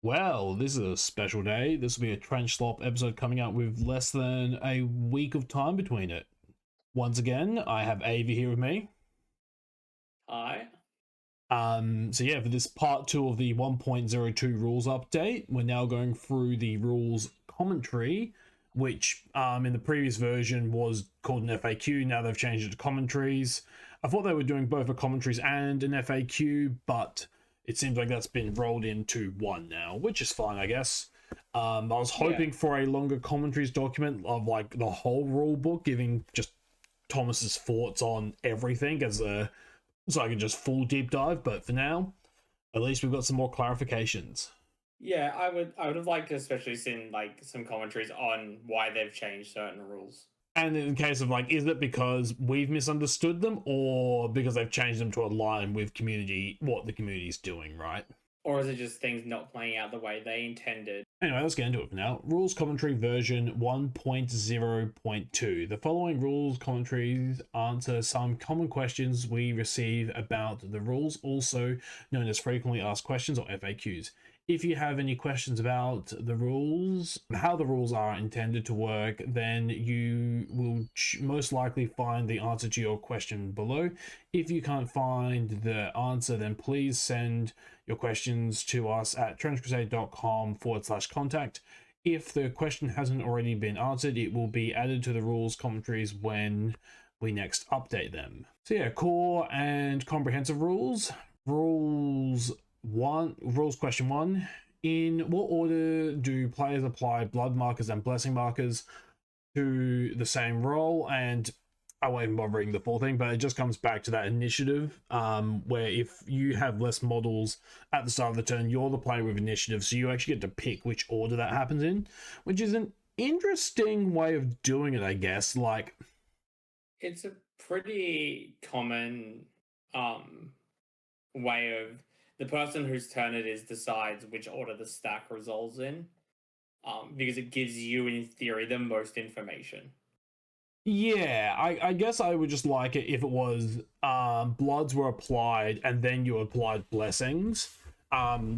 Well, this is a special day. This will be a Trench Slop episode coming out with less than a week of time between it. Once again, I have Avi here with me. Hi. So yeah, for this part 2 of the 1.02 rules update, we're now going through the rules commentary, which in the previous version was called an FAQ. Now they've changed it to commentaries. I thought they were doing both a commentaries and an FAQ, but it seems like that's been rolled into one now, which is fine, I guess. I was hoping for a longer commentaries document of like the whole rule book, giving just Thomas's thoughts on everything as a so I can just full deep dive. But for now, at least we've got some more clarifications. Yeah, I would have liked to especially seen like some commentaries on why they've changed certain rules. And in case of like, is it because we've misunderstood them or because they've changed them to align with what the community's doing, right? Or is it just things not playing out the way they intended? Anyway, let's get into it for now. Rules commentary version 1.0.2. The following rules commentaries answer some common questions we receive about the rules, also known as frequently asked questions or FAQs. If you have any questions about the rules, how the rules are intended to work, then you will most likely find the answer to your question below. If you can't find the answer, then please send your questions to us at trenchcrusade.com/contact. If the question hasn't already been answered, it will be added to the rules commentaries when we next update them. So yeah, core and comprehensive rules. Rules question 1. In what order do players apply blood markers and blessing markers to the same role? And I won't even bother reading the full thing, but it just comes back to that initiative, where if you have less models at the start of the turn, you're the player with initiative, so you actually get to pick which order that happens in, which is an interesting way of doing it, I guess. Like, It's a pretty common way of the person whose turn it is decides which order the stack resolves in. Because it gives you, in theory, the most information. yeah, I guess I would just like it if it was bloods were applied and then you applied blessings.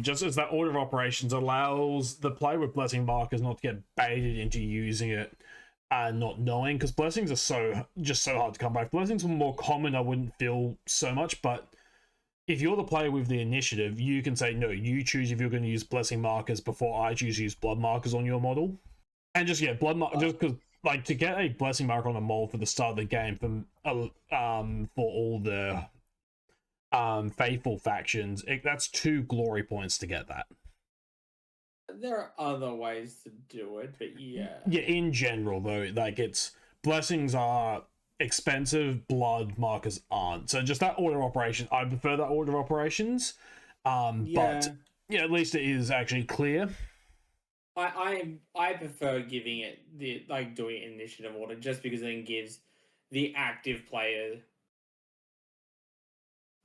Just as that order of operations allows the player with blessing markers not to get baited into using it and not knowing, because blessings are so hard to come by. If blessings were more common, I wouldn't feel so much, but if you're the player with the initiative, you can say no, you choose if you're going to use blessing markers before I choose to use blood markers on your model. And just blood mark just because like to get a blessing marker on a mold for the start of the game for all the faithful factions, that's 2 glory points to get that. There are other ways to do it, but yeah. Yeah, in general though, like it's blessings are expensive, blood markers aren't. So just that order of operation, I prefer that order of operations. But yeah, at least it is actually clear. I prefer giving it the doing initiative order just because then gives the active player.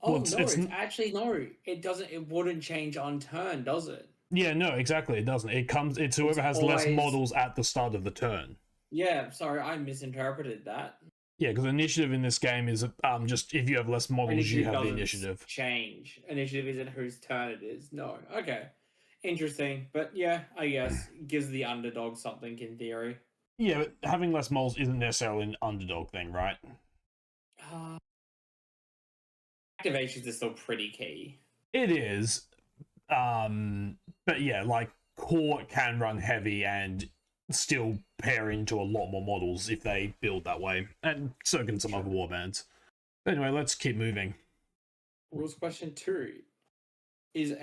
Oh Well, no, it's actually no. It doesn't. It wouldn't change on turn, does it? Yeah, no, exactly. It doesn't. It's whoever has less models at the start of the turn. Yeah, sorry, I misinterpreted that. Yeah, because initiative in this game is just if you have less models, you have the initiative. Change. Initiative isn't whose turn it is. No. Okay. Interesting. But yeah, I guess gives the underdog something in theory. Yeah, but having less models isn't necessarily an underdog thing, right? Activations are still pretty key. It is. But yeah, like core can run heavy and still pair into a lot more models if they build that way. And so can some other warbands. Anyway, let's keep moving. Rules question 2. Is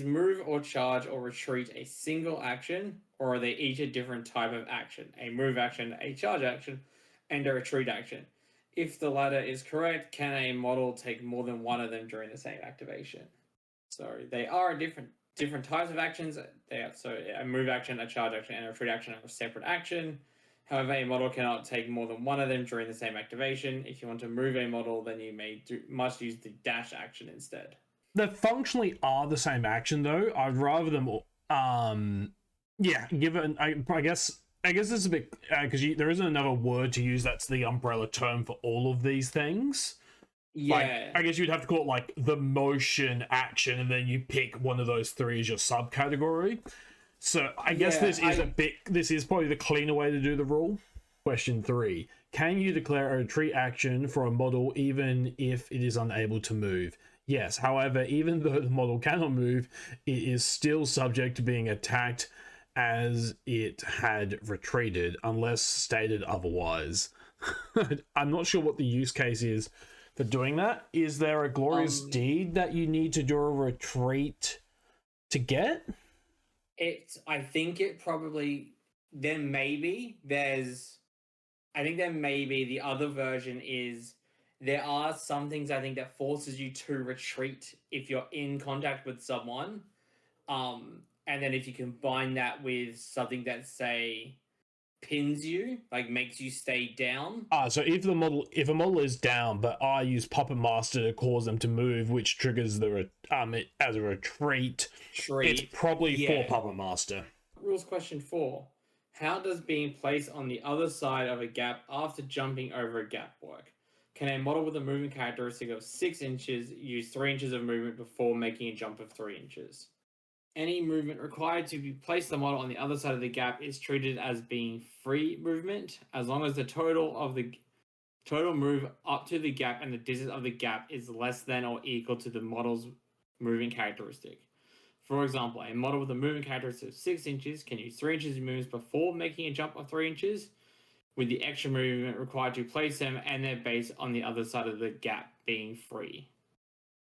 move or charge or retreat a single action, or are they each a different type of action? A move action, a charge action, and a retreat action. If the latter is correct, can a model take more than one of them during the same activation? So they are different types of actions. So a move action, a charge action, and a retreat action are a separate action. However, a model cannot take more than one of them during the same activation. If you want to move a model, then you must use the dash action instead. They functionally are the same action, though. I'd rather them, give it. I guess it's a bit because there isn't another word to use. That's the umbrella term for all of these things. Like, Yeah, I guess you'd have to call it like the motion action, and then you pick one of those three as your subcategory. So I guess yeah. this is probably the cleaner way to do the rule. Question 3. Can you declare a retreat action for a model even if it is unable to move? Yes, however, even though the model cannot move, it is still subject to being attacked as it had retreated, unless stated otherwise. I'm not sure what the use case is for doing that. Is there a glorious deed that you need to do a retreat to get? I think it probably then maybe there's I think then maybe the other version is there are some things I think that forces you to retreat if you're in contact with someone. And then if you combine that with something that say pins you, like makes you stay down. So if a model is down, but I use Puppet Master to cause them to move, which triggers it as a retreat, it's probably for Puppet Master. Rules question 4. How does being placed on the other side of a gap after jumping over a gap work? Can a model with a movement characteristic of 6 inches use 3 inches of movement before making a jump of 3 inches? Any movement required to place the model on the other side of the gap is treated as being free movement, as long as the total move up to the gap and the distance of the gap is less than or equal to the model's movement characteristic. For example, a model with a movement characteristic of 6 inches can use 3 inches of movements before making a jump of 3 inches, with the extra movement required to place them and their base on the other side of the gap being free.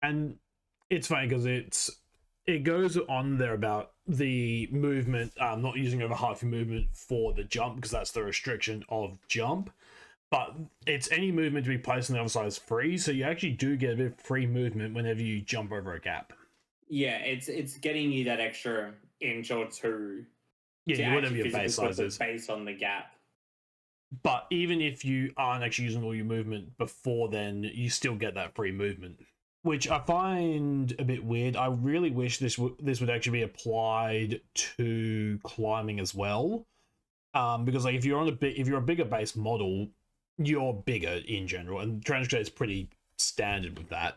And it's funny because it goes on there about the movement, not using over half your movement for the jump, because that's the restriction of jump. But it's any movement to be placed on the other side is free, so you actually do get a bit of free movement whenever you jump over a gap. Yeah, it's getting you that extra inch or two. Yeah, whatever your base size is. Base on the gap. But even if you aren't actually using all your movement before then, you still get that free movement, which I find a bit weird. I really wish this would actually be applied to climbing as well, because like if you're a bigger base model, you're bigger in general, and Crusade is pretty standard with that.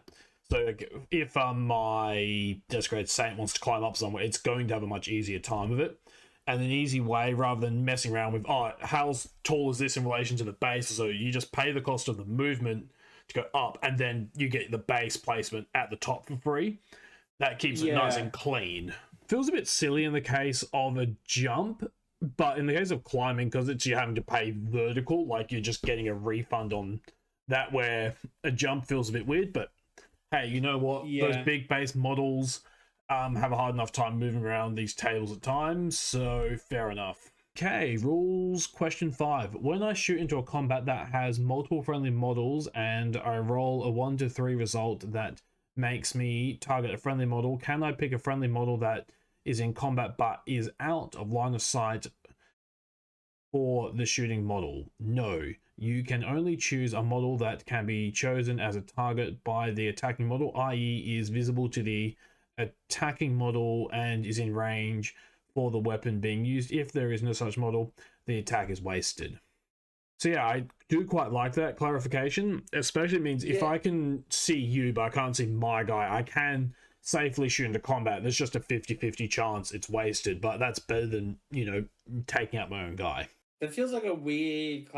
So like, if my Desecrated Saint wants to climb up somewhere, it's going to have a much easier time of it. And an easy way, rather than messing around with, how tall is this in relation to the base? So you just pay the cost of the movement to go up, and then you get the base placement at the top for free. That keeps it nice and clean. Feels a bit silly in the case of a jump, but in the case of climbing, because it's you having to pay vertical, like you're just getting a refund on that, where a jump feels a bit weird. But hey, you know what? Those big base models have a hard enough time moving around these tables at times, so fair enough. Okay, rules question 5. When I shoot into a combat that has multiple friendly models and I roll a 1 to 3 result that makes me target a friendly model, can I pick a friendly model that is in combat but is out of line of sight for the shooting model? No. You can only choose a model that can be chosen as a target by the attacking model, i.e. is visible to the attacking model and is in range for the weapon being used. If there is no such model, the attack is wasted. So yeah, I do quite like that clarification, especially means if I can see you but I can't see my guy, I can safely shoot into combat. There's just a 50-50 chance it's wasted, but that's better than, taking out my own guy. That feels like a weird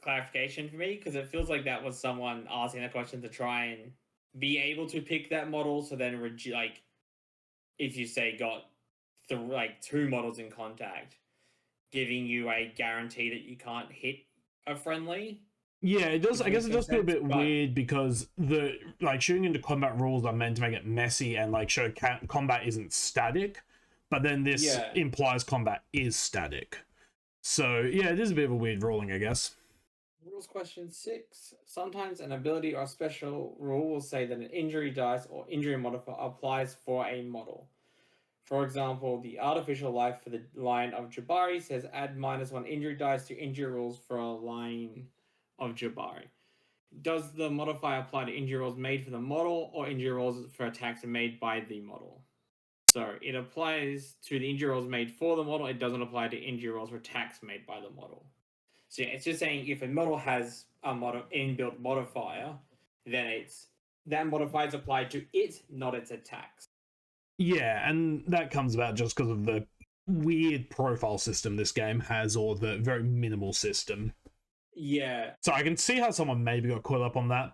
clarification for me, because it feels like that was someone asking that question to try and be able to pick that model. So then, if you say got 2 models in contact, giving you a guarantee that you can't hit a friendly. Yeah, it does. I guess it does feel a bit weird because the shooting into combat rules are meant to make it messy and show combat isn't static, but then this implies combat is static. So yeah, it is a bit of a weird ruling, I guess. Rules question 6. Sometimes an ability or special rule will say that an injury dice or injury modifier applies for a model. For example, the artificial life for the line of Jabari says add -1 injury dice to injury rules for a line of Jabari. Does the modifier apply to injury rolls made for the model or injury rolls for attacks made by the model? So it applies to the injury rolls made for the model. It doesn't apply to injury rolls for attacks made by the model. So yeah, it's just saying if a model has a inbuilt modifier, then that modifier is applied to it, not its attacks. Yeah, and that comes about just because of the weird profile system this game has, or the very minimal system. Yeah. So I can see how someone maybe got caught up on that.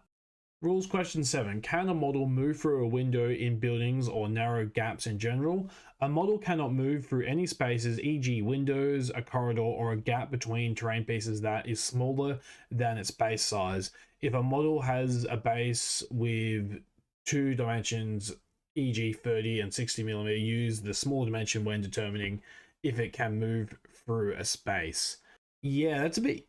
Rules question 7. Can a model move through a window in buildings or narrow gaps in general? A model cannot move through any spaces, e.g. windows, a corridor, or a gap between terrain pieces that is smaller than its base size. If a model has a base with two dimensions, e.g. 30 and 60mm, use the small dimension when determining if it can move through a space. Yeah, that's a bit...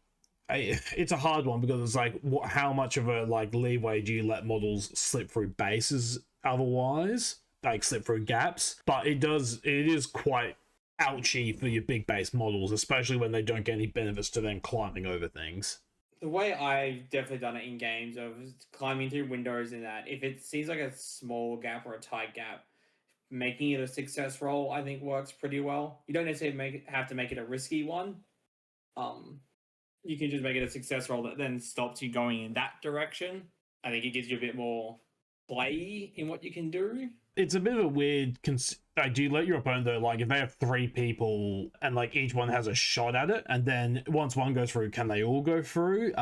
it's a hard one because it's like, how much of a like leeway do you let models slip through bases otherwise, like slip through gaps? But it is quite ouchy for your big base models, especially when they don't get any benefits to them climbing over things. The way I've definitely done it in games of climbing through windows, in that if it seems like a small gap or a tight gap, making it a success roll I think works pretty well. You don't necessarily have to make it a risky one. You can just make it a success roll that then stops you going in that direction. I think it gives you a bit more play in what you can do. It's a bit of a weird like, do you let your opponent, though, like if they have 3 people and like each one has a shot at it, and then once one goes through, can they all go through?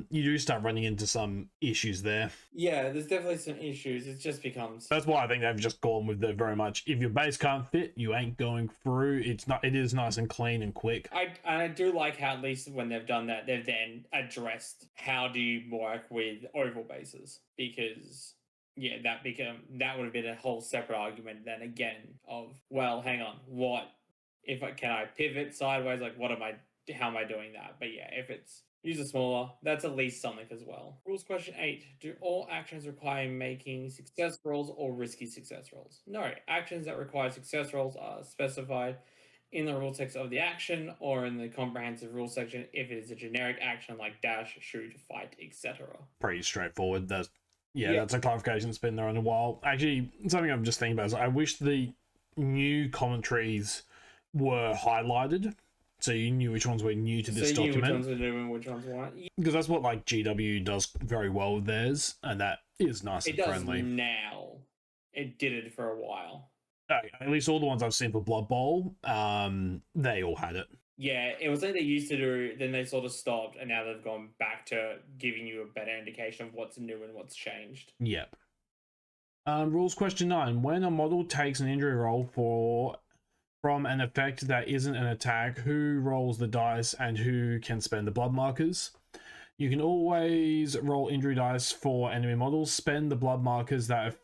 You do start running into some issues there. Yeah, there's definitely some issues. It just becomes... That's why I think they've just gone with the very much, if your base can't fit, you ain't going through. It is nice and clean and quick. I do like how, at least when they've done that, they've then addressed how do you work with oval bases, because yeah, that would have been a whole separate argument then again of, well, hang on, what if can I pivot sideways? Like, how am I doing that? But yeah, if it's use a smaller, that's at least something as well. Rules question 8. Do all actions require making success rolls or risky success rolls? No, actions that require success rolls are specified in the rule text of the action or in the comprehensive rule section if it is a generic action like dash, shoot, fight, etc. Pretty straightforward. That's a clarification that's been there in a while. Actually, something I'm just thinking about is I wish the new commentaries were highlighted, so you knew which ones were new to this document. Which ones are new and which ones weren't. Because that's what like GW does very well with theirs, and that is nice and friendly. It does now. It did it for a while. At least all the ones I've seen for Blood Bowl, they all had it. Yeah, it was like they used to do, then they sort of stopped, and now they've gone back to giving you a better indication of what's new and what's changed. Yep. Rules question 9. When a model takes an injury roll from an effect that isn't an attack, who rolls the dice and who can spend the blood markers? You can always roll injury dice for enemy models, spend the blood markers that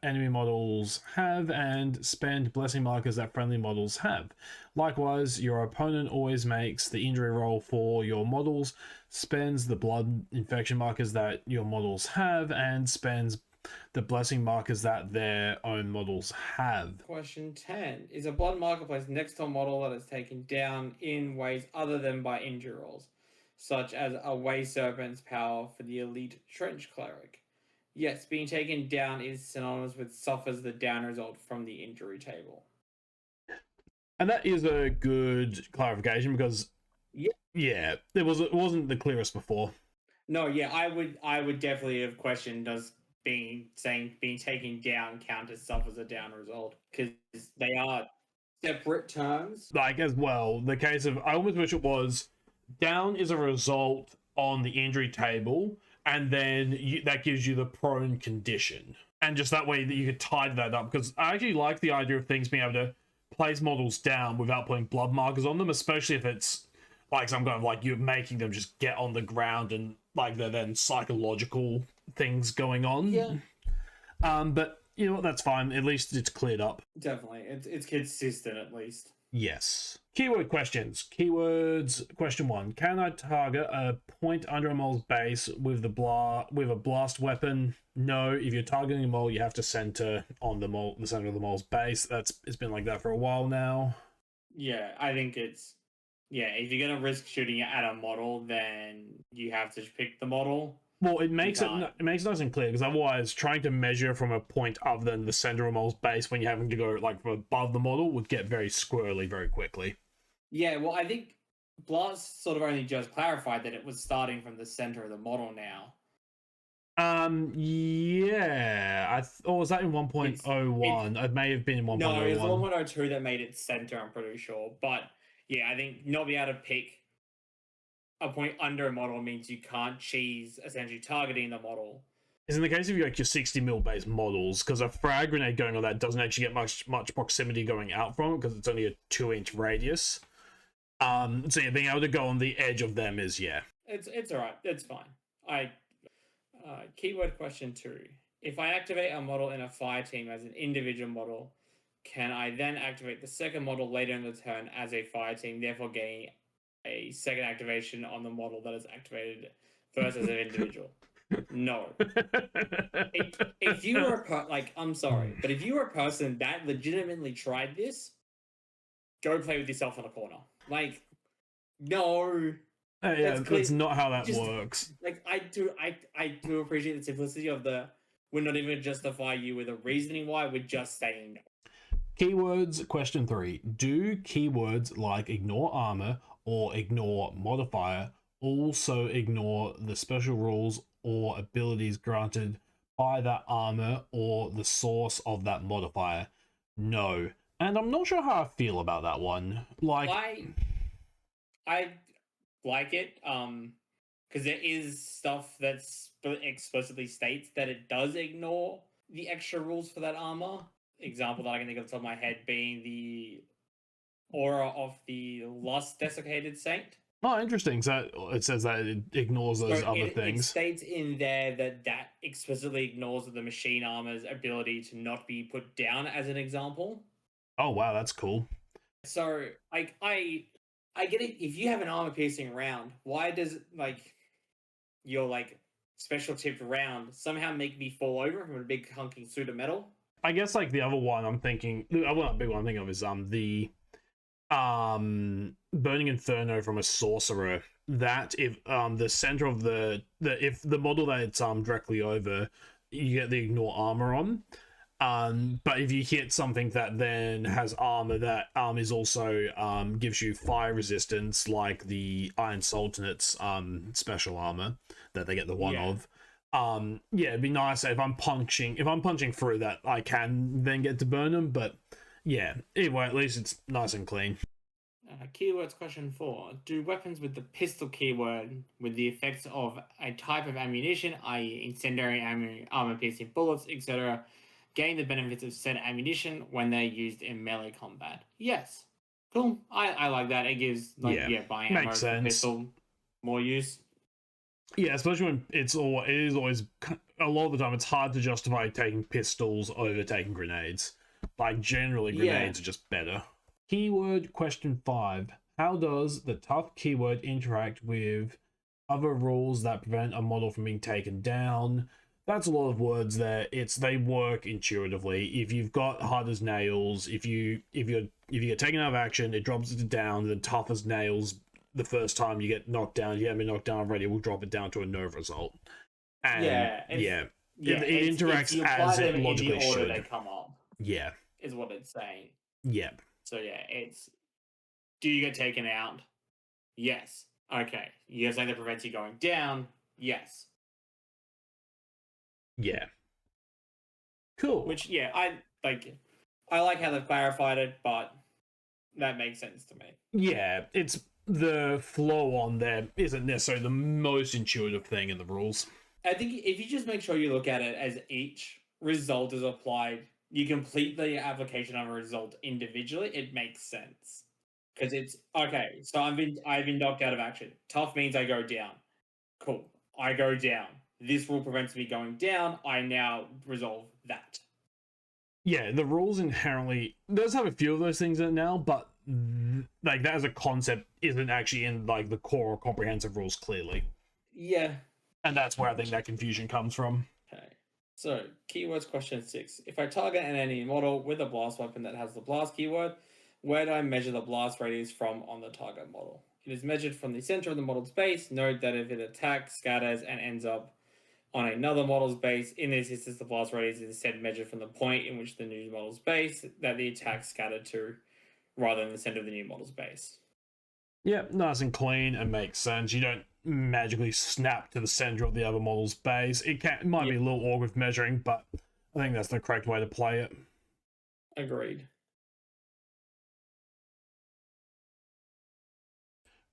enemy models have, and spend blessing markers that friendly models have. Likewise, your opponent always makes the injury roll for your models, spends the blood infection markers that your models have, and spends the blessing markers that their own models have. Question 10. Is a blood marker placed next to a model that is taken down in ways other than by injury rolls, such as a Way Serpent's power for the elite trench cleric? Yes, being taken down is synonymous with suffers the down result from the injury table. And that is a good clarification because it wasn't the clearest before. No, yeah, I would definitely have questioned, does being taken down count as suffers a down result, because they are separate terms. Like, as well, the case of, I almost wish it was down is a result on the injury table, and then that gives you the prone condition, and just that way that you could tie that up. Because I actually like the idea of things being able to place models down without putting blood markers on them, especially if it's like some kind of like you're making them just get on the ground and like they're then psychological things going on. Yeah. But you know what? That's fine. At least it's cleared up. Definitely, it's consistent at least. Yes. Keyword questions. Keywords. Question 1. Can I target a point under a mole's base with a blast weapon? No. If you're targeting a mole, you have to center on the center of the mole's base. It's been like that for a while now. Yeah, I think it's... Yeah, if you're going to risk shooting it at a model, then you have to pick the model. Well, it makes it nice and clear, because otherwise trying to measure from a point other than the center of a mole's base when you're having to go like from above the model would get very squirrely very quickly. Yeah, well, I think Blast sort of only just clarified that it was starting from the center of the model now. Yeah. Or was that in It's 1.01? It may have been in no, it was 1.01. 1.02 that made it center. I'm pretty sure, but yeah, I think not being able to pick a point under a model means you can't cheese essentially targeting the model. Is in the case of like your 60 mil based models, because a frag grenade going on that doesn't actually get much proximity going out from it because it's only a 2-inch radius. So yeah, being able to go on the edge of them is It's all right. It's fine. I keyword question 2. If I activate a model in a fire team as an individual model, can I then activate the second model later in the turn as a fire team, therefore getting a second activation on the model that is activated first as an individual? No. If you were I'm sorry, but if you were a person that legitimately tried this, go play with yourself in a corner. Like, no. yeah, that's not how that Just works. like I do appreciate the simplicity of the we're not even gonna justify you with a reasoning why, we're just saying no. Keywords question 3. Do keywords like ignore armor or ignore modifier also ignore the special rules or abilities granted by that armor or the source of that modifier? No. And I'm not sure how I feel about that one. Like, I like it, because there is stuff that's explicitly states that it does ignore the extra rules for that armor. Example that I can think of the top of my head being the aura of the Lost Desiccated Saint. oh, interesting. So it says that it ignores those other things. It states in there that explicitly ignores the machine armor's ability to not be put down, as an example. Oh wow, that's cool. So I get it. If you have an armor piercing round, why does your special tipped round somehow make me fall over from a big hunking suit of metal? I guess like the other one I'm thinking, the big one I'm thinking of is the Burning Inferno from a sorcerer. That if the center of the if the model that it's directly over, you get the ignore armor on. But if you hit something that then has armor that is also gives you fire resistance, like the Iron Sultanate's special armor that they get the one of. Yeah, it'd be nice if I'm punching through that I can then get to burn them, but yeah, either way, at least it's nice and clean. Keywords question 4. Do weapons with the pistol keyword with the effects of a type of ammunition, i.e. incendiary armor piercing bullets, etc., gain the benefits of said ammunition when they're used in melee combat? Yes. Cool. I like that. It gives buying ammo makes for sense. pistol more use. Yeah, especially when it is always a lot of the time it's hard to justify taking pistols over taking grenades. Like generally grenades are just better. Keyword question 5. How does the tough keyword interact with other rules that prevent a model from being taken down? That's a lot of words there. They work intuitively. If you've got hard as nails, if you get taken out of action, it drops it down. Then tough as nails, the first time you get knocked down, you haven't been knocked down already, we'll drop it down to a no result. And it interacts as it logically should. They come up. Yeah, is what it's saying. Yep. So yeah, it's do you get taken out? Yes. Okay. You have something that prevents you going down? Yes. Yeah. Cool. Which I like how they've clarified it, but that makes sense to me. Yeah, it's the flow on there isn't necessarily the most intuitive thing in the rules. I think if you just make sure you look at it as each result is applied, you complete the application of a result individually, it makes sense. Because it's okay, so I've been knocked out of action. Tough means I go down. Cool. I go down. This rule prevents me going down. I now resolve that. Yeah, the rules inherently does have a few of those things in it now, but like that as a concept isn't actually in like the core or comprehensive rules clearly. Yeah. And that's where I think that confusion comes from. Okay. So, keywords question 6. If I target an enemy model with a blast weapon that has the blast keyword, where do I measure the blast radius from on the target model? It is measured from the center of the model's base. Note that if it attacks, scatters, and ends up on another model's base, in this instance, the blast radius is instead measured from the point in which the new model's base that the attack scattered to, rather than the center of the new model's base. Yeah, nice and clean and makes sense. You don't magically snap to the center of the other model's base. It might be a little awkward with measuring, but I think that's the correct way to play it. Agreed.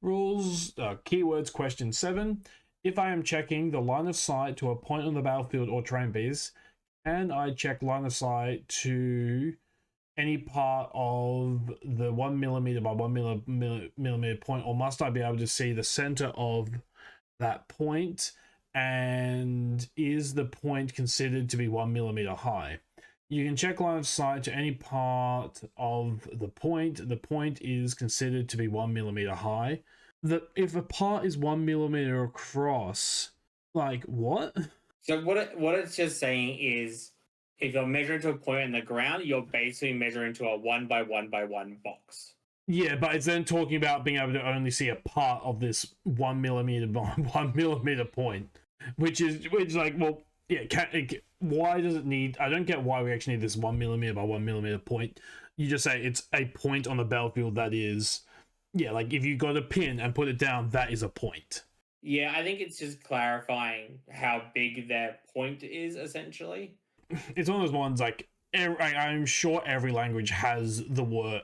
Rules, keywords, question 7. If I am checking the line of sight to a point on the battlefield or terrain piece, can I check line of sight to any part of the 1mm by 1mm point, or must I be able to see the center of that point? And is the point considered to be 1mm high? You can check line of sight to any part of the point. The point is considered to be 1mm high. If a part is 1mm across, like what? So what it's just saying is, if you're measuring to a point in the ground, you're basically measuring to a 1 by 1 by 1 box. Yeah, but it's then talking about being able to only see a part of this 1mm by 1mm point, which is like, well, yeah. Why does it need? I don't get why we actually need this 1mm by 1mm point. You just say it's a point on the battlefield that is, yeah, like if you got a pin and put it down, that is a point. Yeah, I think it's just clarifying how big their point is, essentially. It's one of those ones like I'm sure every language has the word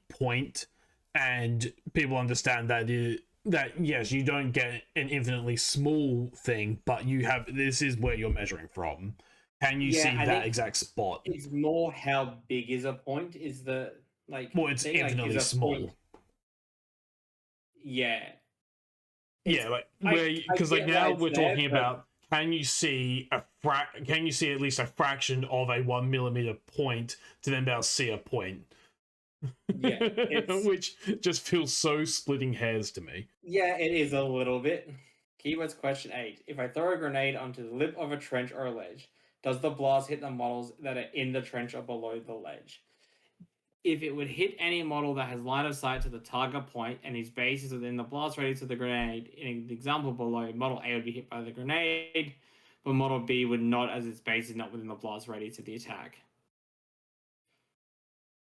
point, and people understand that yes, you don't get an infinitely small thing, but you have, this is where you're measuring from. Can you see that exact spot? It's more how big is a point is the like. Well, it's infinitely like, small. Point. Yeah. Yeah, like because like now we're talking about, can you see can you see at least a fraction of a 1mm point to then be able to see a point? Yeah, which just feels so splitting hairs to me. Yeah, it is a little bit. Keywords question 8. If I throw a grenade onto the lip of a trench or a ledge, does the blast hit the models that are in the trench or below the ledge? If it would hit any model that has line of sight to the target point and his base is within the blast radius of the grenade, in the example below, model A would be hit by the grenade, but model B would not, as its base is not within the blast radius of the attack.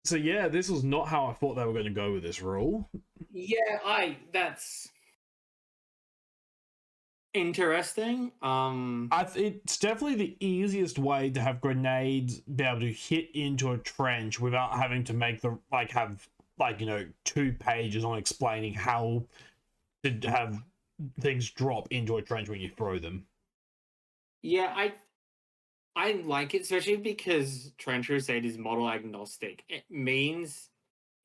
So yeah, this was not how I thought they were going to go with this rule. Yeah, that's interesting. It's definitely the easiest way to have grenades be able to hit into a trench without having to make have 2 pages on explaining how to have things drop into a trench when you throw them. Yeah, I like it, especially because Trench Crusade is model agnostic. It means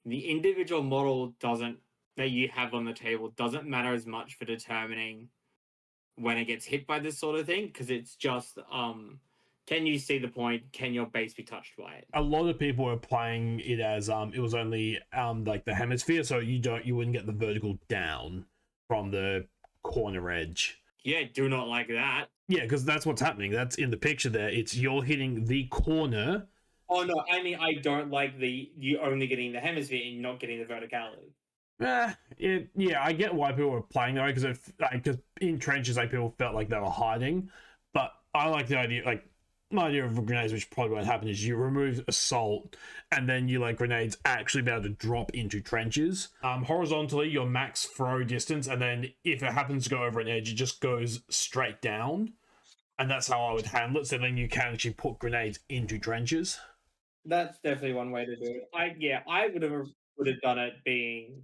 the individual model that you have on the table doesn't matter as much for determining when it gets hit by this sort of thing, because it's just can you see the point? Can your base be touched by it? A lot of people are playing it as it was only like the hemisphere, so you wouldn't get the vertical down from the corner edge. Yeah, do not like that. Yeah, because that's what's happening. That's in the picture there. It's you're hitting the corner. Oh no, I mean I don't like you only getting the hemisphere and not getting the verticality. Yeah, I get why people were playing that way, because in trenches, like, people felt like they were hiding. But I like the idea, like, my idea of grenades, which probably won't happen, is you remove assault, and then you let grenades actually be able to drop into trenches. Horizontally, your max throw distance, and then if it happens to go over an edge, it just goes straight down. And that's how I would handle it, so then you can actually put grenades into trenches. That's definitely one way to do it. I would have done it being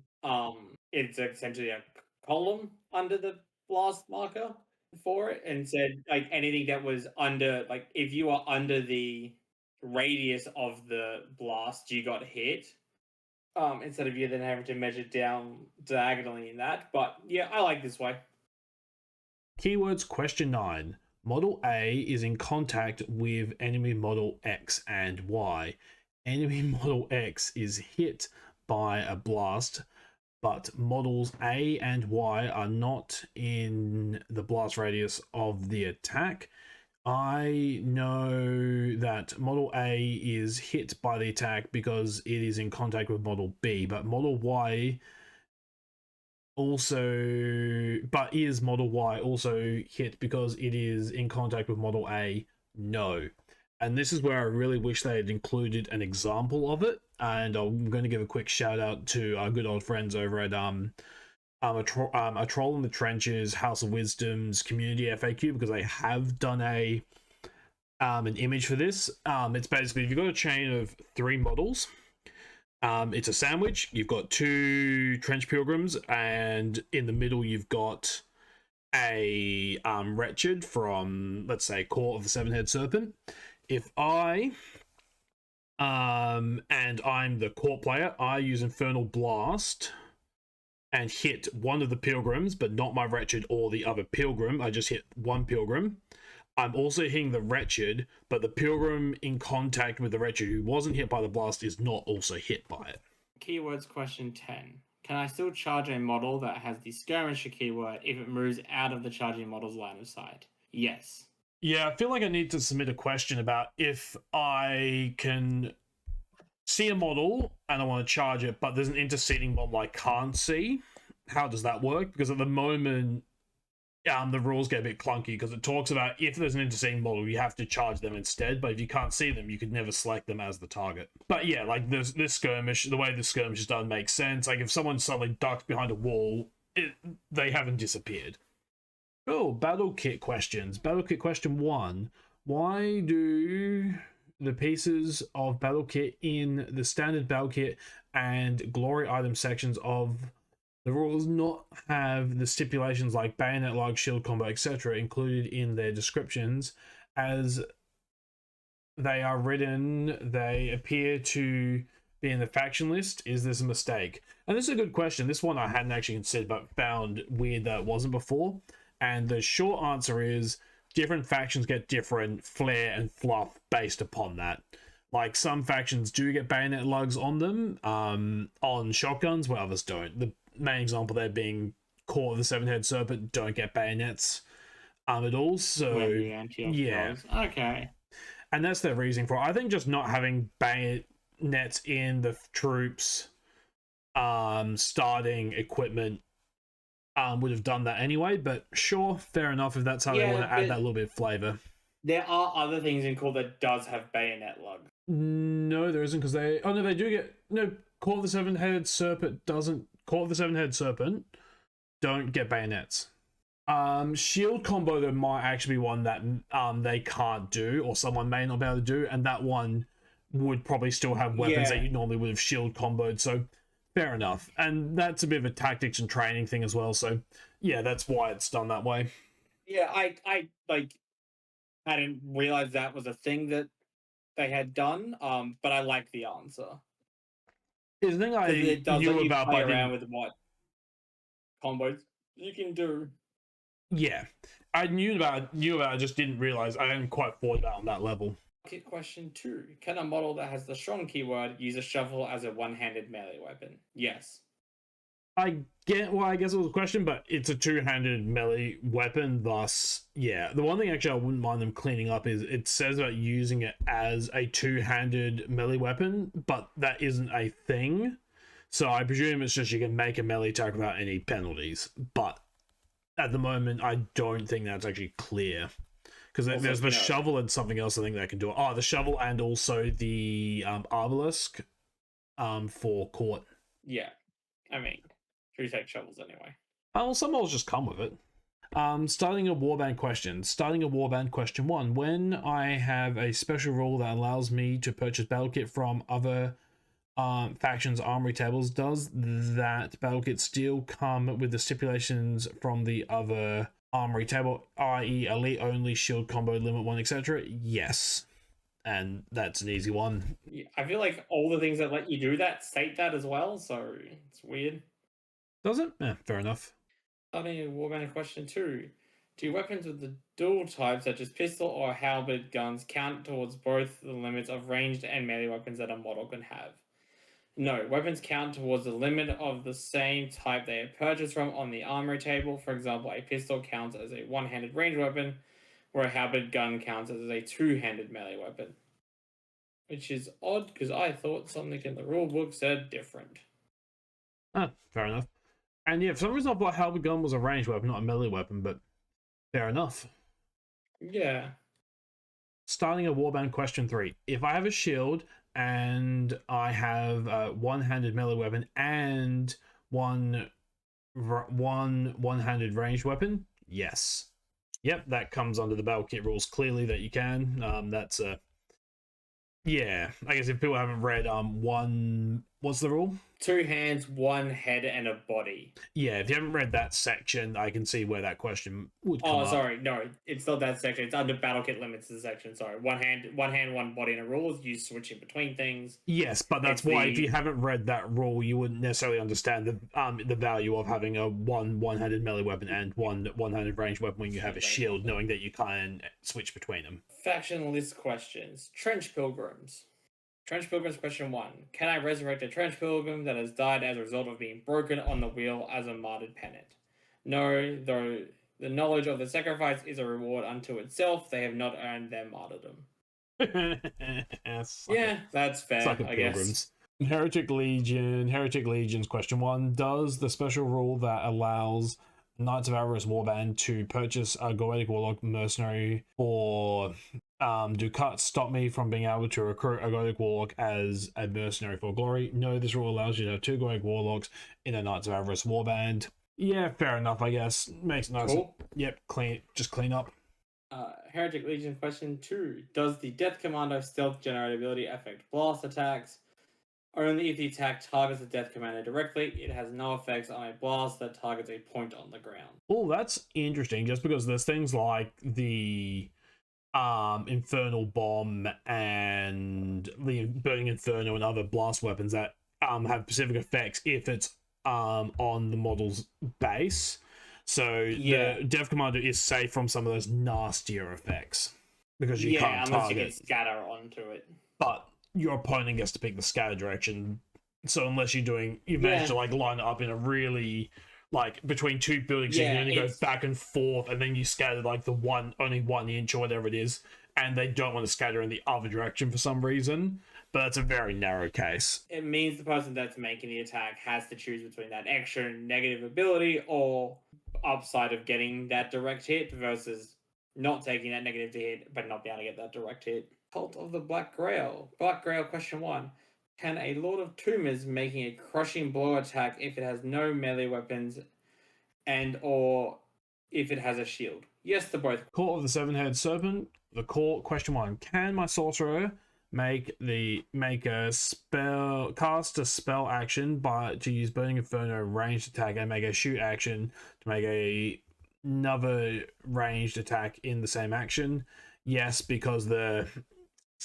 it's essentially a column under the blast marker for it, and said like anything that was under, like if you are under the radius of the blast, you got hit. Instead of you then having to measure down diagonally in that. But yeah, I like this way. Keywords question 9. Model A is in contact with enemy model X and Y. Enemy model X is hit by a blast, but models A and Y are not in the blast radius of the attack. I know that model A is hit by the attack because it is in contact with model B, but model Y is model Y also hit because it is in contact with model A? No. And this is where I really wish they had included an example of it. And I'm going to give a quick shout out to our good old friends over at a troll in the trenches, House of Wisdom's community FAQ, because they have done an image for this. It's basically, if you've got a chain of 3 models, it's a sandwich. You've got 2 trench pilgrims, and in the middle you've got a wretched from, let's say, Court of the Seven-Head Serpent. If I and I'm the court player, I use Infernal Blast and hit one of the pilgrims, but not my wretched or the other pilgrim. I just hit one pilgrim. I'm also hitting the wretched, but the pilgrim in contact with the wretched who wasn't hit by the blast is not also hit by it. Keywords question 10. Can I still charge a model that has the skirmisher keyword if it moves out of the charging model's line of sight? Yes. Yeah, I feel like I need to submit a question about if I can see a model and I want to charge it, but there's an interceding model I can't see. How does that work? Because at the moment, the rules get a bit clunky because it talks about if there's an interceding model, you have to charge them instead, but if you can't see them, you could never select them as the target. But yeah, like this skirmish, the way the skirmish is done makes sense. Like if someone suddenly ducks behind a wall, they haven't disappeared. Oh, battle kit questions. Battle kit question 1. Why do the pieces of battle kit in the standard battle kit and glory item sections of the rules not have the stipulations like bayonet log, shield combo, etc. included in their descriptions? As they are written, they appear to be in the faction list. Is this a mistake? And this is a good question. This one I hadn't actually considered, but found weird that it wasn't before. And the short answer is different factions get different flair and fluff based upon that. Like some factions do get bayonet lugs on them, on shotguns, where others don't. The main example there being Court of the Seven-Head Serpent don't get bayonets at all. So yeah, okay. And that's their reasoning for it. I think just not having bayonets in the troops starting equipment would have done that anyway, but sure, fair enough if that's how they want to add that little bit of flavor. There are other things in Core that does have bayonet lug. No, there isn't, because they... Oh, no, they do get... No, Court of the Seven-Headed Serpent doesn't... Court of the Seven-Headed Serpent don't get bayonets. Shield combo, there might actually be one that they can't do, or someone may not be able to do, and that one would probably still have weapons that you normally would have shield comboed, so... Fair enough. And that's a bit of a tactics and training thing as well. So, yeah, that's why it's done that way. Yeah, I didn't realize that was a thing that they had done. But I like the answer. The thing I knew about, play around with what combos you can do. Yeah, I knew about it. I just didn't realize. I hadn't quite thought about it on that level. Question 2. Can a model that has the strong keyword use a shovel as a one-handed melee weapon? Yes. I guess it was a question, but it's a two-handed melee weapon, thus, yeah. The one thing actually I wouldn't mind them cleaning up is it says about using it as a two-handed melee weapon, but that isn't a thing. So I presume it's just you can make a melee attack without any penalties. But at the moment, I don't think that's actually clear. Because there's the shovel and something else I think they can do. Oh, the shovel and also the obelisk for court. Yeah. I mean, you take shovels anyway. Well, some models just come with it. Starting a warband question. Starting a warband question 1. When I have a special rule that allows me to purchase battle kit from other factions' armory tables, does that battle kit still come with the stipulations from the other armory table, i.e. elite only, shield combo, limit 1, etc.? Yes. And that's an easy one. Yeah, I feel like all the things that let you do that state that as well, so it's weird. Does it? Yeah, fair enough. Starting a warband question 2. Do weapons with the dual type, such as pistol or halberd guns, count towards both the limits of ranged and melee weapons that a model can have? No, weapons count towards the limit of the same type they are purchased from on the armory table. For example, a pistol counts as a one-handed ranged weapon, where a halberd gun counts as a two-handed melee weapon. Which is odd, because I thought something in the rulebook said different. Fair enough. And yeah, for some reason I thought halberd gun was a ranged weapon, not a melee weapon, but fair enough. Yeah. Starting a warband question 3. If I have a shield and I have a one-handed melee weapon and one one-handed ranged weapon? Yes. Yep, that comes under the battle kit rules clearly that you can. That's a yeah. I guess if people haven't read what's the rule? 2 hands, 1 head, and a body. Yeah, if you haven't read that section, I can see where that question would come up. Sorry, no, it's not that section. It's under battle kit limits. The section. Sorry, 1 hand, 1 body, and a rule is used switching between things. Yes, but that's why if you haven't read that rule, you wouldn't necessarily understand the value of having a one-handed melee weapon and one-handed ranged weapon when you have a shield, knowing that you can switch between them. Faction list questions. Trench Pilgrims. Trench Pilgrims question 1. Can I resurrect a Trench Pilgrim that has died as a result of being broken on the wheel as a martyred pennant? No, though the knowledge of the sacrifice is a reward unto itself, they have not earned their martyrdom. Yeah, that's fair, I guess. Heretic Legions question 1. Does the special rule that allows Knights of Avarice Warband to purchase a Goetic Warlock mercenary for do cuts stop me from being able to recruit a Goetic Warlock as a mercenary for glory? No, this rule allows you to have 2 Goetic Warlocks in a Knights of Avarice Warband. Yeah, fair enough, I guess. Makes nice. Cool. Yep, clean up. Heretic Legion question 2. Does the Death Commando stealth generator ability affect blast attacks? Only if the attack targets the Death Commander directly. It has no effects on a blast that targets a point on the ground. Oh, that's interesting, just because there's things like the Infernal Bomb and the Burning Inferno and other blast weapons that have specific effects if it's on the model's base. So the Dev Commander is safe from some of those nastier effects because you can't unless target. You can scatter onto it. But your opponent gets to pick the scatter direction. So unless you manage to like line it up in a really like between 2 buildings, you can only go back and forth, and then you scatter like only 1 inch or whatever it is, and they don't want to scatter in the other direction for some reason. But that's a very narrow case. It means the person that's making the attack has to choose between that extra negative ability or upside of getting that direct hit versus not taking that negative hit but not being able to get that direct hit. Cult of the Black Grail. Black Grail question 1. Can a Lord of Tumors making a crushing blow attack if it has no melee weapons and or if it has a shield? Yes to both. Court of the Seven-Headed Serpent. The court question 1. Can my sorcerer cast a spell action to use Burning Inferno ranged attack and make a shoot action to make another ranged attack in the same action? Yes, because the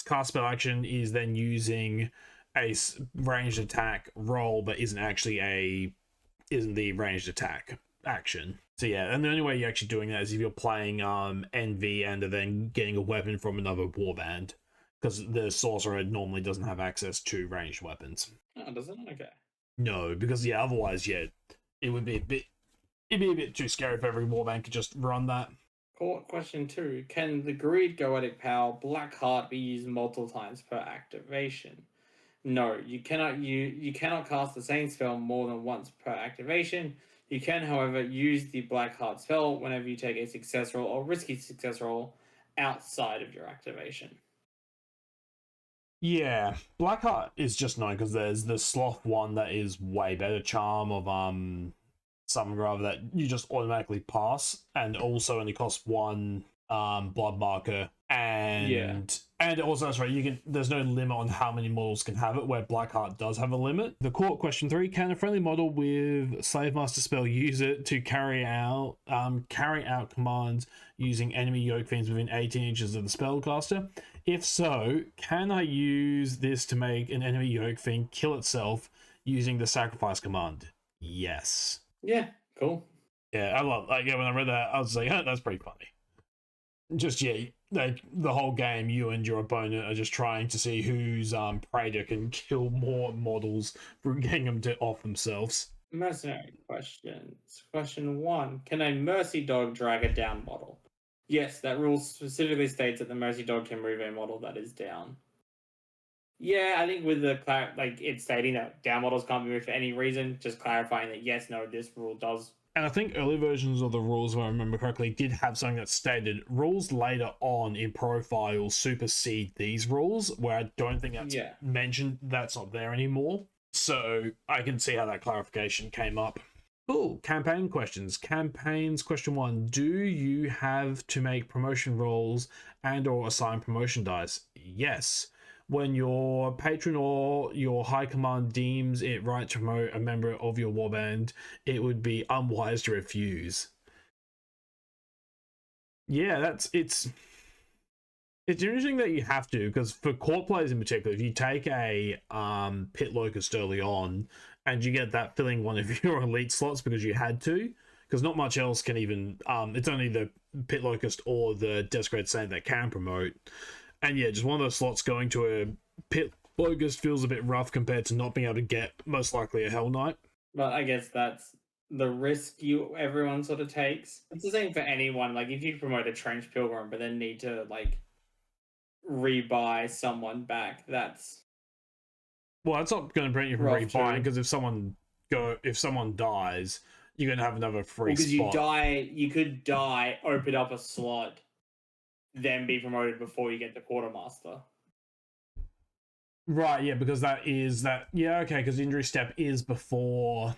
cast spell action is then using a ranged attack roll, but isn't the ranged attack action. So yeah, and the only way you're actually doing that is if you're playing NV and then getting a weapon from another warband, because the sorcerer normally doesn't have access to ranged weapons. Oh, does it? Okay. No, because otherwise, it would be a bit too scary if every warband could just run that. Court question 2. Can the Greed Goetic Power Blackheart be used multiple times per activation? No, you cannot cast the same spell more than once per activation. You can, however, use the Blackheart spell whenever you take a success roll or risky success roll outside of your activation. Yeah, Blackheart is just known because there's the Sloth one that is way better charm of something or other that you just automatically pass, and also only costs 1 blood marker, and also that's right, there's no limit on how many models can have it, where Blackheart does have a limit. The court question 3. Can a friendly model with Slave Master spell use it to carry out commands using enemy yoke fiends within 18 inches of the spellcaster? If so, can I use this to make an enemy yoke fiend kill itself using the sacrifice command? Yes. Yeah, cool. Yeah, I love when I read that, I was like, oh, that's pretty funny. Just like the whole game, you and your opponent are just trying to see whose Praetor can kill more models for getting them to off themselves. Mercenary questions. Question 1. Can a Mercy Dog drag a down model? Yes, that rule specifically states that the Mercy Dog can move a model that is down. Yeah, I think with the it's stating that down models can't be moved for any reason, just clarifying that yes, no, this rule does. And I think early versions of the rules, if I remember correctly, did have something that stated rules later on in profile supersede these rules, where I don't think that's mentioned. That's not there anymore. So I can see how that clarification came up. Cool. Campaign questions. Campaigns question 1. Do you have to make promotion rolls and or assign promotion dice? Yes. When your patron or your high command deems it right to promote a member of your warband, it would be unwise to refuse. Yeah, it's interesting that you have to, because for court players in particular, if you take a pit locust early on and you get that filling one of your elite slots because you had to, because not much else can even it's only the pit locust or the desecrated saint that can promote. And yeah, just one of those slots going to a pit locust feels a bit rough compared to not being able to get most likely a hell knight. But I guess that's the risk everyone sort of takes. It's the same for anyone. Like if you promote a trench pilgrim, but then need to like rebuy someone back, that's Well, that's not going to prevent you from rough rebuying, too. because if someone dies, you're going to have another free Because spot. you could die, open up a slot, then be promoted before you get the quartermaster. Right, yeah, because yeah, okay, because injury step is before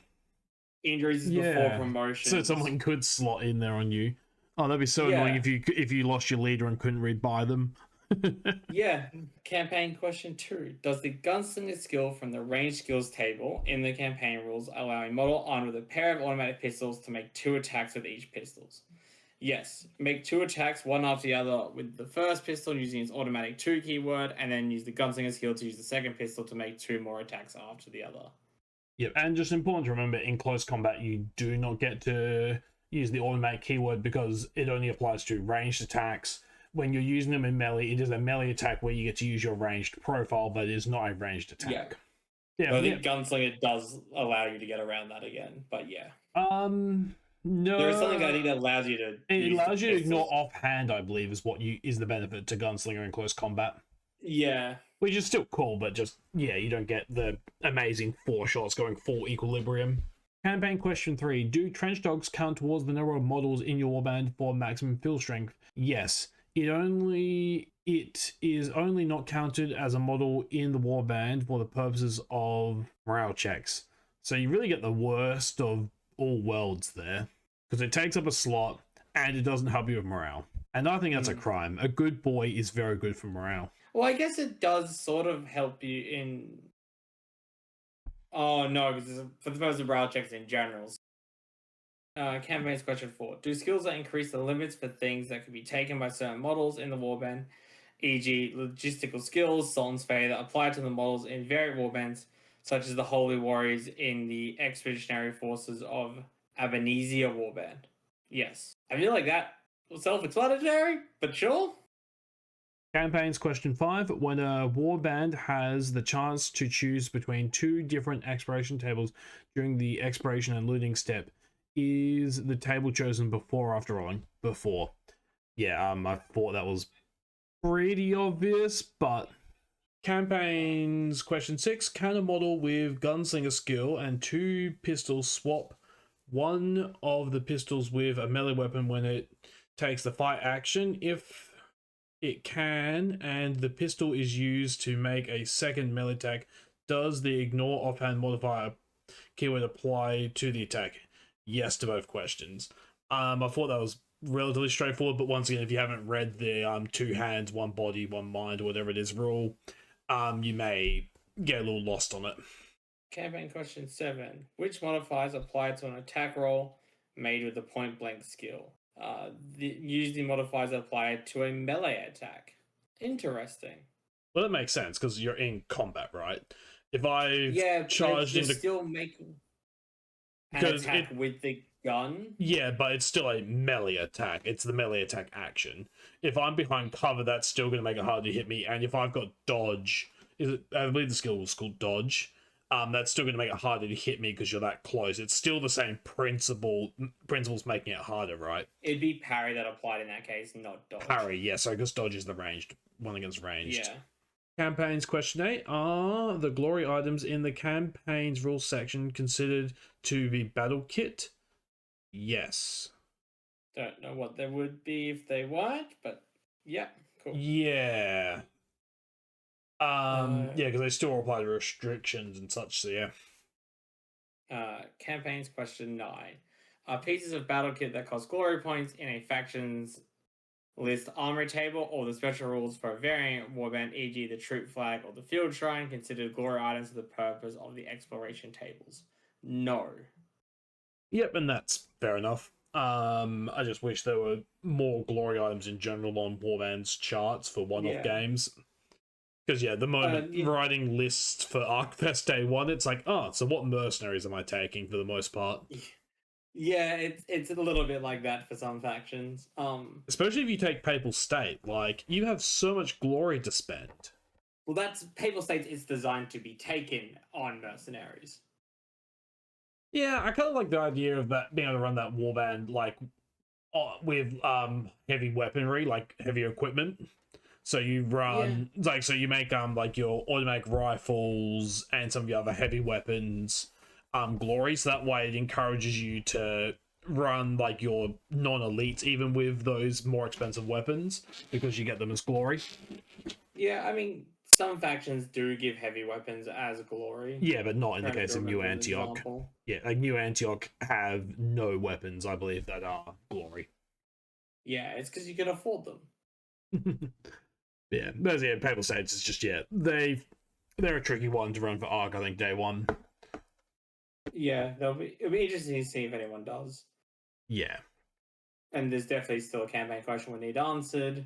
Injuries is before promotion. So someone could slot in there on you. Oh, that'd be so annoying if you lost your leader and couldn't rebuy them. Yeah. Campaign question 2. Does the gunslinger skill from the range skills table in the campaign rules allow a model armed with a pair of automatic pistols to make 2 attacks with each pistols? Yes. Make 2 attacks, one after the other, with the first pistol using its automatic 2 keyword, and then use the gunslinger skill to use the second pistol to make 2 more attacks after the other. Yep, and just important to remember, in close combat, you do not get to use the automatic keyword because it only applies to ranged attacks. When you're using them in melee, it is a melee attack where you get to use your ranged profile, but it is not a ranged attack. Yeah, I think Gunslinger does allow you to get around that again, but yeah. No. There is something I think that allows you to. It allows you to ignore offhand, I believe, is the benefit to Gunslinger in close combat. Yeah. Which is still cool, but just, yeah, you don't get the amazing 4 shots going full equilibrium. Campaign question 3. Do trench dogs count towards the number of models in your warband for maximum field strength? Yes. It is only not counted as a model in the warband for the purposes of morale checks. So you really get the worst of all worlds there, because it takes up a slot and it doesn't help you with morale. And I think that's a crime. A good boy is very good for morale. Well, I guess it does sort of help you in. Oh no, because for the purpose of morale checks in general. Campaigns question 4. Do skills that increase the limits for things that can be taken by certain models in the warband, e.g. logistical skills, Sultan's Fate, that apply to the models in various warbands, such as the Holy Warriors in the Expeditionary Forces of Abanesia warband? Yes. I feel like that was self-explanatory, but sure. Campaigns question 5. When a warband has the chance to choose between 2 different exploration tables during the exploration and looting step, is the table chosen before or after rolling? Before. Yeah, I thought that was pretty obvious, but campaigns question 6. Can a model with gunslinger skill and 2 pistols swap one of the pistols with a melee weapon when it takes the fight action? If it can, and the pistol is used to make a second melee attack, does the ignore offhand modifier keyword apply to the attack? Yes to both questions. I thought that was relatively straightforward, but once again, if you haven't read the 2 hands, 1 body, 1 mind, or whatever it is rule, you may get a little lost on it. Campaign question 7. Which modifiers apply to an attack roll made with a point blank skill? Use the modifiers that apply to a melee attack. Interesting. Well, that makes sense because you're in combat, right? If I charged into, still make an attack with the gun. Yeah, but it's still a melee attack. It's the melee attack action. If I'm behind cover, that's still going to make it hard to hit me. And if I've got dodge, I believe the skill was called dodge. That's still going to make it harder to hit me because you're that close. It's still the same principles making it harder, right? It'd be parry that applied in that case, not dodge. Parry, yeah. So because dodge is the ranged one against ranged. Yeah. Campaigns question 8. Are the glory items in the campaigns rules section considered to be battle kit? Yes. Don't know what they would be if they weren't, but yeah, cool. Yeah. Yeah, because they still apply to restrictions and such, so yeah. Campaigns question 9. Are pieces of battle kit that cost glory points in a faction's list armory table or the special rules for a variant warband, e.g. the troop flag or the field shrine, considered glory items for the purpose of the exploration tables? No. Yep, and that's fair enough. I just wish there were more glory items in general on Warband's charts for one-off games. Because, yeah, the moment writing lists for ArcFest Day 1, it's like, oh, so what mercenaries am I taking for the most part? Yeah, it's a little bit like that for some factions. Especially if you take Papal State. Like, you have so much glory to spend. Well, that's Papal State is designed to be taken on mercenaries. Yeah, I kind of like the idea of that being able to run that warband, like, with heavy weaponry, like heavy equipment. So you run so you make like your automatic rifles and some of the other heavy weapons glory, so that way it encourages you to run like your non-elites even with those more expensive weapons because you get them as glory. Yeah, I mean some factions do give heavy weapons as glory. Yeah, but not in the case of New Antioch. Yeah, like New Antioch have no weapons, I believe, that are glory. Yeah, it's because you can afford them. Yeah, Papal States is just they're a tricky one to run for Arc. I think Day 1. Yeah, it'll be interesting to see if anyone does. Yeah, and there's definitely still a campaign question we need answered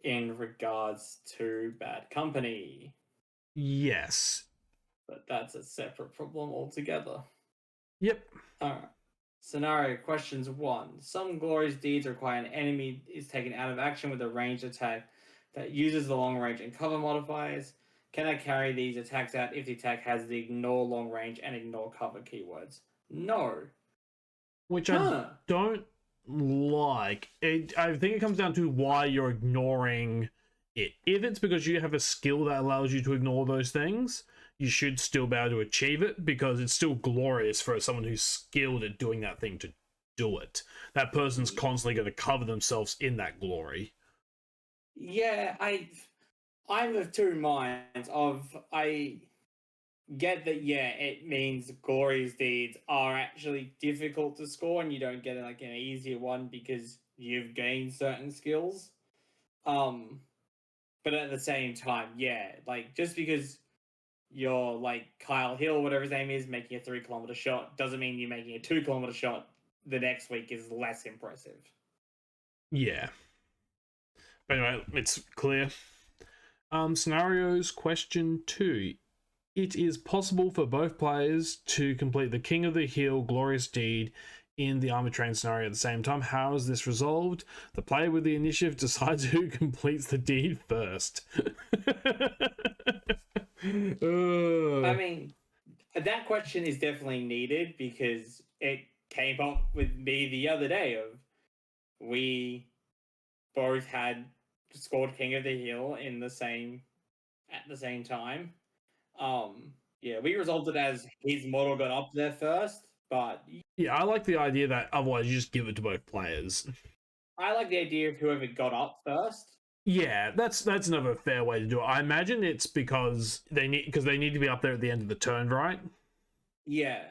in regards to Bad Company. Yes, but that's a separate problem altogether. Yep. All right. Scenario questions 1. Some glorious deeds require an enemy is taken out of action with a ranged attack that uses the long range and cover modifiers. Can I carry these attacks out if the attack has the ignore long range and ignore cover keywords? No. Which I don't like. I think it comes down to why you're ignoring it. If it's because you have a skill that allows you to ignore those things, you should still be able to achieve it because it's still glorious for someone who's skilled at doing that thing to do it. That person's constantly going to cover themselves in that glory. Yeah, I'm of two minds. I get that, it means glorious deeds are actually difficult to score and you don't get like an easier one because you've gained certain skills. But at the same time, like just because you're like Kyle Hill, whatever his name is, making a 3-kilometer shot doesn't mean you're making a 2-kilometer shot the next week is less impressive. Yeah. But anyway, it's clear. Scenarios question 2. It is possible for both players to complete the King of the Hill glorious deed in the armor train scenario at the same time. How is this resolved? The player with the initiative decides who completes the deed first. I mean, that question is definitely needed because it came up with me the other day of we both had scored King of the Hill at the same time. We resolved it as his model got up there first, but I like the idea that otherwise you just give it to both players. I like the idea of whoever got up first. Yeah, that's another fair way to do it. I imagine it's because they need to be up there at the end of the turn, right? Yeah.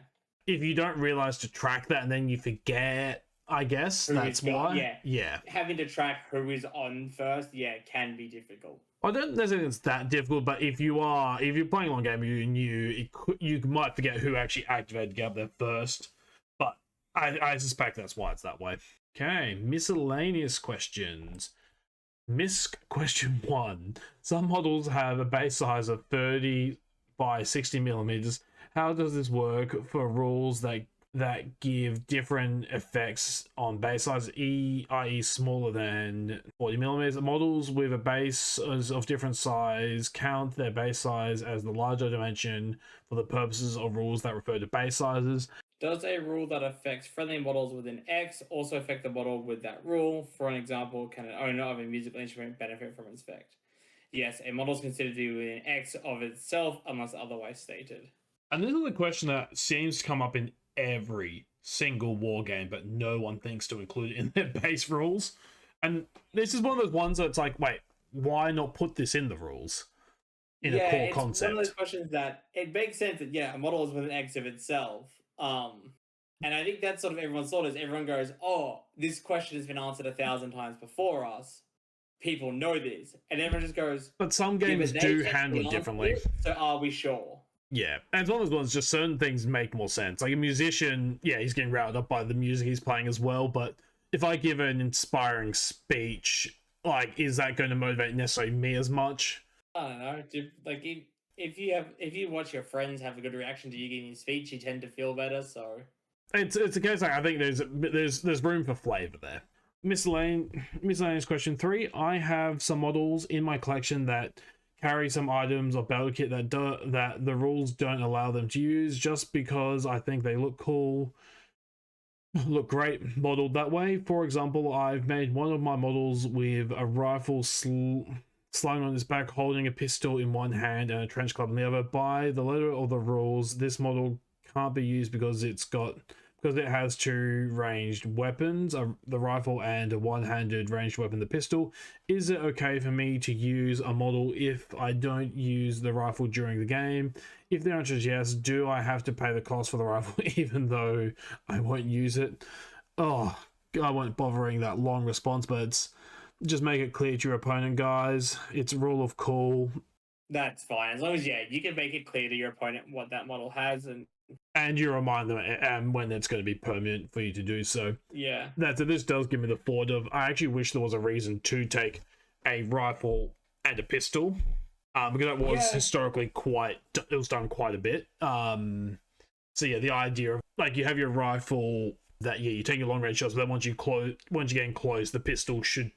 If you don't realize to track that and then you forget, I guess that's why. Yeah. Having to track who is on first, can be difficult. I don't necessarily think it's that difficult, but if you're playing a long game, you might forget who actually activated to get up there first. But I suspect that's why it's that way. Okay, miscellaneous questions. Misc question 1. Some models have a base size of 30 by 60 millimeters. How does this work for rules that give different effects on base size, i.e. smaller than 40 millimeters? Models with a base of different size count their base size as the larger dimension for the purposes of rules that refer to base sizes. Does a rule that affects friendly models within X also affect the model with that rule? For an example, can an owner of a musical instrument benefit from its effect? Yes, a model is considered to be within X of itself unless otherwise stated. And this is a question that seems to come up in every single war game, but no one thinks to include it in their base rules. And this is one of those ones that's like, wait, why not put this in the rules? In a core concept. One of those questions that it makes sense that a model is within X of itself, And I think that's sort of everyone's thought is everyone goes, oh, this question has been answered 1,000 times before us. People know this. And everyone just goes, But some yeah, games but do they handle it actually differently. answered it, so are we sure? Yeah, and it's one of those ones, just certain things make more sense. Like a musician, yeah, he's getting routed up by the music he's playing as well, but if I give an inspiring speech, like, is that going to motivate necessarily me as much? I don't know. Like if you watch your friends have a good reaction to you giving a speech, you tend to feel better. So It's a case like I think there's room for flavor there. Miscellaneous question 3. I have some models in my collection that carry some items or battle kit that the rules don't allow them to use just because I think they look cool, look great modeled that way. For example, I've made one of my models with a rifle slung on his back, holding a pistol in one hand and a trench club in the other. By the letter of the rules, this model can't be used because it has two ranged weapons, the rifle, and a one-handed ranged weapon, the pistol. Is it okay for me to use a model if I don't use the rifle during the game? If the answer is yes, do I have to pay the cost for the rifle even though I won't use it? Oh, I won't bothering that long response, but it's just make it clear to your opponent, guys. It's a rule of cool. that's fine as long as you can make it clear to your opponent what that model has And you remind them when it's going to be permanent for you to do so. yeah. This does give me the thought of I actually wish there was a reason to take a rifle and a pistol, because that was historically it was done quite a bit. So yeah, the idea of like you have your rifle that you take your long range shots, but then once you get in close, the pistol should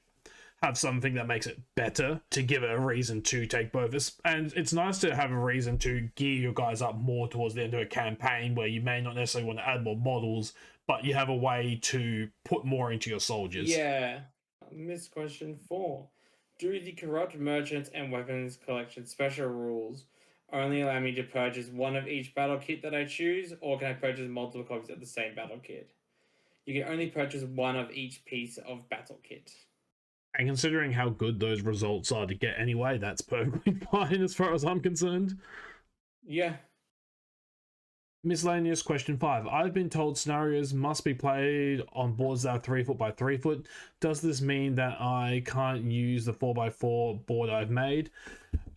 have something that makes it better to give it a reason to take both. And it's nice to have a reason to gear your guys up more towards the end of a campaign where you may not necessarily want to add more models, but you have a way to put more into your soldiers. Yeah. Missed question 4. Do the corrupt merchants and weapons collection special rules only allow me to purchase one of each battle kit that I choose, or can I purchase multiple copies of the same battle kit? You can only purchase one of each piece of battle kit. And considering how good those results are to get anyway, that's perfectly fine as far as I'm concerned. Yeah. Miscellaneous question 5. I've been told scenarios must be played on boards that are 3 foot by 3 foot. Does this mean that I can't use the 4x4 board I've made?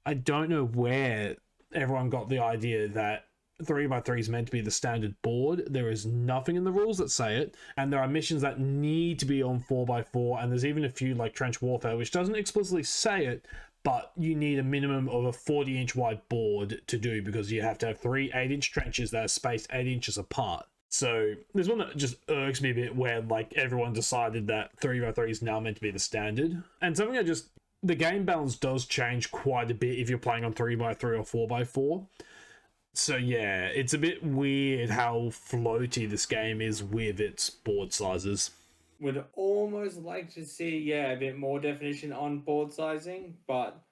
I don't know where everyone got the idea that 3x3 is meant to be the standard board. There is nothing in the rules that say it, and there are missions that need to be on 4x4, and there's even a few like Trench Warfare which doesn't explicitly say it, but you need a minimum of a 40-inch wide board to do, because you have to have 3 8-inch trenches that are spaced 8 inches apart. So there's one that just irks me a bit where like everyone decided that 3x3 is now meant to be the standard, and something that just the game balance does change quite a bit if you're playing on 3x3 or 4x4. So yeah, it's a bit weird how floaty this game is with its board sizes. Would almost like to see, a bit more definition on board sizing, but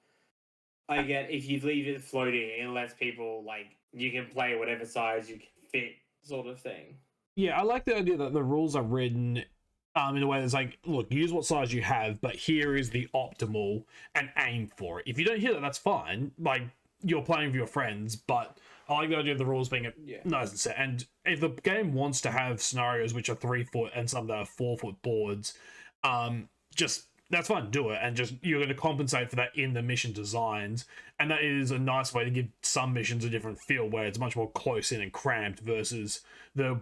I get if you leave it floating, it lets people, like, you can play whatever size you can fit, sort of thing. Yeah, I like the idea that the rules are written in a way that's like, look, use what size you have, but here is the optimal and aim for it. If you don't hear that, that's fine. Like, you're playing with your friends, but I like the idea of the rules being nice and set. And if the game wants to have scenarios which are 3 foot and some that are 4 foot boards, just that's fine, do it. And just you're going to compensate for that in the mission designs. And that is a nice way to give some missions a different feel where it's much more close in and cramped versus the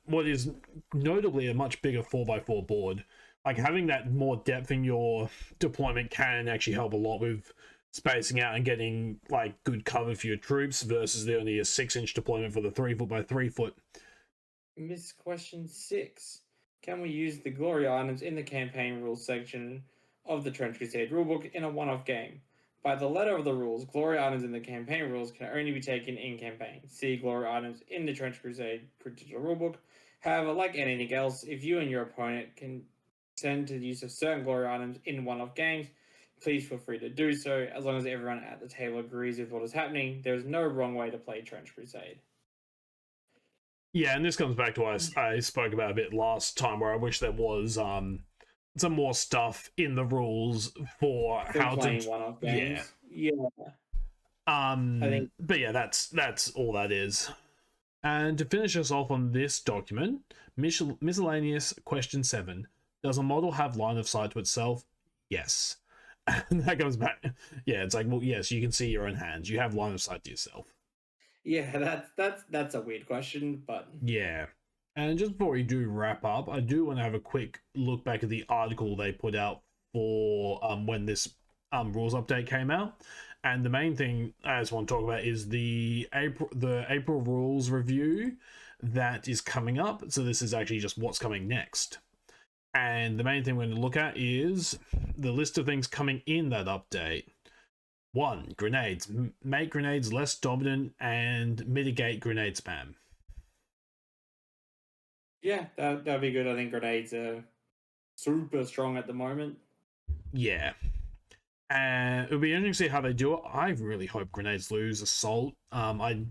what is notably a much bigger 4x4 board. Like having that more depth in your deployment can actually help a lot with spacing out and getting like good cover for your troops versus the only a 6-inch deployment for the 3 foot by 3 foot. Miss question 6. Can we use the glory items in the campaign rules section of the Trench Crusade rulebook in a one-off game? By the letter of the rules, glory items in the campaign rules can only be taken in campaign. See glory items in the Trench Crusade digital rulebook. However, like anything else, if you and your opponent consent to the use of certain glory items in one-off games, please feel free to do so. As long as everyone at the table agrees with what is happening, there is no wrong way to play Trench Crusade. Yeah, and this comes back to what I spoke about a bit last time, where I wish there was some more stuff in the rules for how to one-off games. Yeah. I think, but yeah, that's all that is. And to finish us off on this document, miscellaneous question 7. Does a model have line of sight to itself? Yes. And that goes back. Yeah, it's like, well, yes, you can see your own hands. You have line of sight to yourself. Yeah, that's a weird question, but Yeah. And just before we do wrap up, I do want to have a quick look back at the article they put out for when this rules update came out. And the main thing I just want to talk about is the April rules review that is coming up. So this is actually just what's coming next. And the main thing we're going to look at is the list of things coming in that update. 1. Grenades. Make grenades less dominant and mitigate grenade spam. yeah, that'd be good. I think grenades are super strong at the moment. Yeah. And it'll be interesting to see how they do it. I really hope grenades lose assault. I like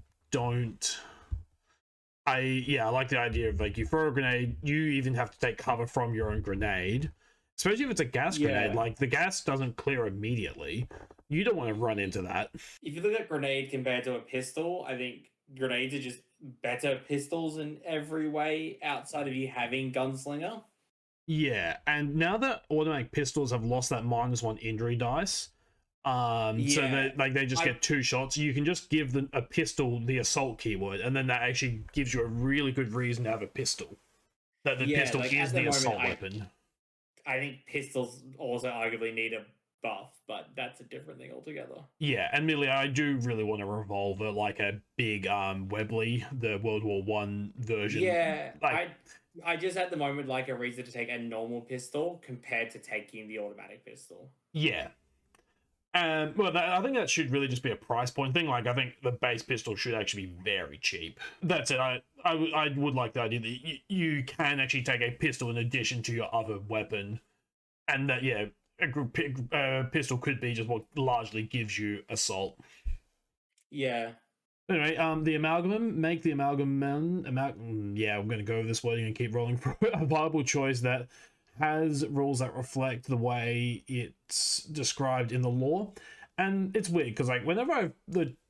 the idea of like you throw a grenade, you even have to take cover from your own grenade. Especially if it's a gas grenade, like the gas doesn't clear immediately. You don't want to run into that. If you look at grenade compared to a pistol, I think grenades are just better pistols in every way outside of you having gunslinger. Yeah, and now that automatic pistols have lost that -1 injury dice, so they just get 2 shots. You can just give a pistol the assault keyword, and then that actually gives you a really good reason to have a pistol. That the pistol is the assault weapon. I think pistols also arguably need a buff, but that's a different thing altogether. Yeah, and admittedly, I do really want a revolver, like a big Webley, the World War One version. Yeah, I just at the moment like a reason to take a normal pistol compared to taking the automatic pistol. Yeah. Well, I think that should really just be a price point thing. Like, I think the base pistol should actually be very cheap. That's it. I would like the idea that you can actually take a pistol in addition to your other weapon, and that a pistol could be just what largely gives you assault. Yeah. Anyway, the amalgam, make the amalgam. Yeah, I'm going to go over this wording and keep rolling for a viable choice that has rules that reflect the way it's described in the lore. And it's weird because like whenever I've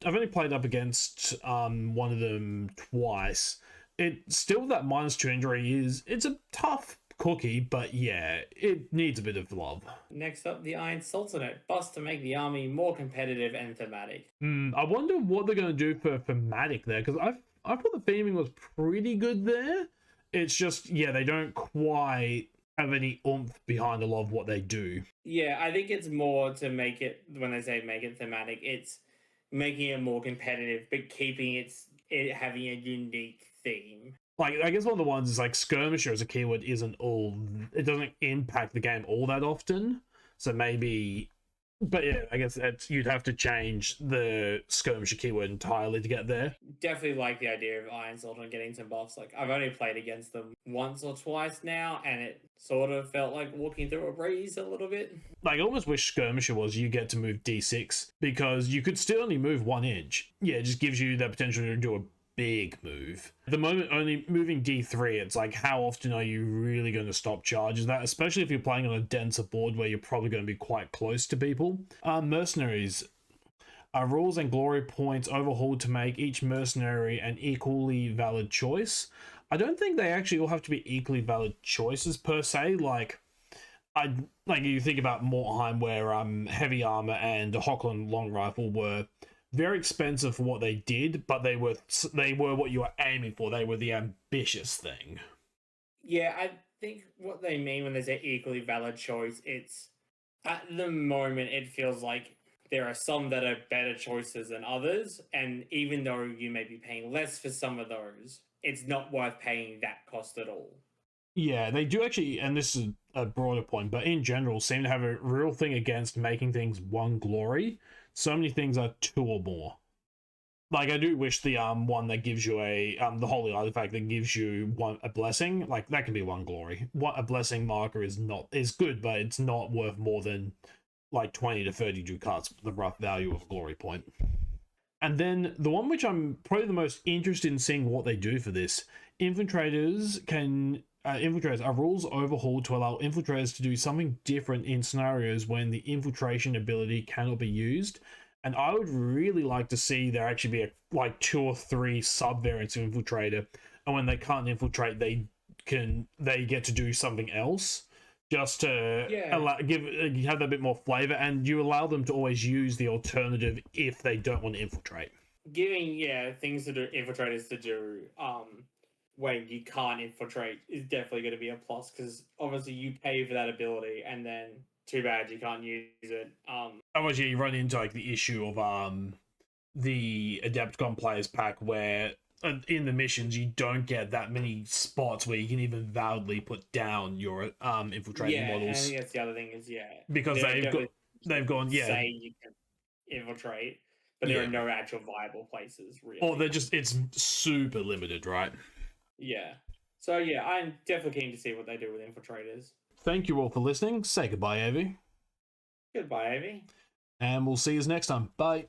only played up against one of them twice, it still that -2 injury it's a tough cookie, but yeah, it needs a bit of love. Next up, the Iron Sultanate, buffs to make the army more competitive and thematic. I wonder what they're going to do for thematic there, because I thought the theming was pretty good there. It's just they don't quite have any oomph behind a lot of what they do. Yeah, I think it's more to make it, when they say make it thematic, it's making it more competitive, but keeping it having a unique theme. Like, I guess one of the ones is like skirmisher as a keyword it doesn't impact the game all that often. So maybe, but yeah, I guess you'd have to change the skirmisher keyword entirely to get there. Definitely like the idea of Iron Sultan getting some buffs. Like, I've only played against them once or twice now, and it sort of felt like walking through a breeze a little bit. Like, I almost wish skirmisher was you get to move D6, because you could still only move 1 inch. Yeah, it just gives you the potential to do a big move. At the moment, only moving D3, it's like, how often are you really going to stop charges? That, especially if you're playing on a denser board where you're probably going to be quite close to people. Mercenaries. Rules and glory points overhauled to make each mercenary an equally valid choice. I don't think they actually all have to be equally valid choices per se. Like you think about Mortheim, where heavy armor and a Hochland long rifle were very expensive for what they did, but they were what you were aiming for. They were the ambitious thing. Yeah, I think what they mean when they say equally valid choice, it's at the moment it feels like there are some that are better choices than others, and even though you may be paying less for some of those, it's not worth paying that cost at all. Yeah, they do actually, and this is a broader point, but in general, seem to have a real thing against making things 1 glory. So many things are 2 or more. Like, I do wish the one that gives you the holy artifact that gives you a blessing, like that can be 1 glory. A blessing marker is good, but it's not worth more than like 20 to 30 ducats, the rough value of a glory point. And then the one which I'm probably the most interested in seeing what they do for this, infiltrators are rules overhauled to allow infiltrators to do something different in scenarios when the infiltration ability cannot be used, And I would really like to see there actually be like 2 or 3 sub variants of infiltrator, and when they can't infiltrate, they get to do something else, just to have that bit more flavor, and you allow them to always use the alternative if they don't want to infiltrate. Giving things to do infiltrators to do when you can't infiltrate is definitely going to be a plus, because obviously you pay for that ability and then too bad you can't use it. Otherwise, you run into like the issue of the Adepticon players pack, where in the missions you don't get that many spots where you can even validly put down your infiltrating models. And I think that's the other thing is because they've gone say you can infiltrate, but there are no actual viable places really. Or it's super limited, right? Yeah. So I'm definitely keen to see what they do with infiltrators. Thank you all for listening. Say goodbye, Avi. Goodbye, Avi. And we'll see you next time. Bye.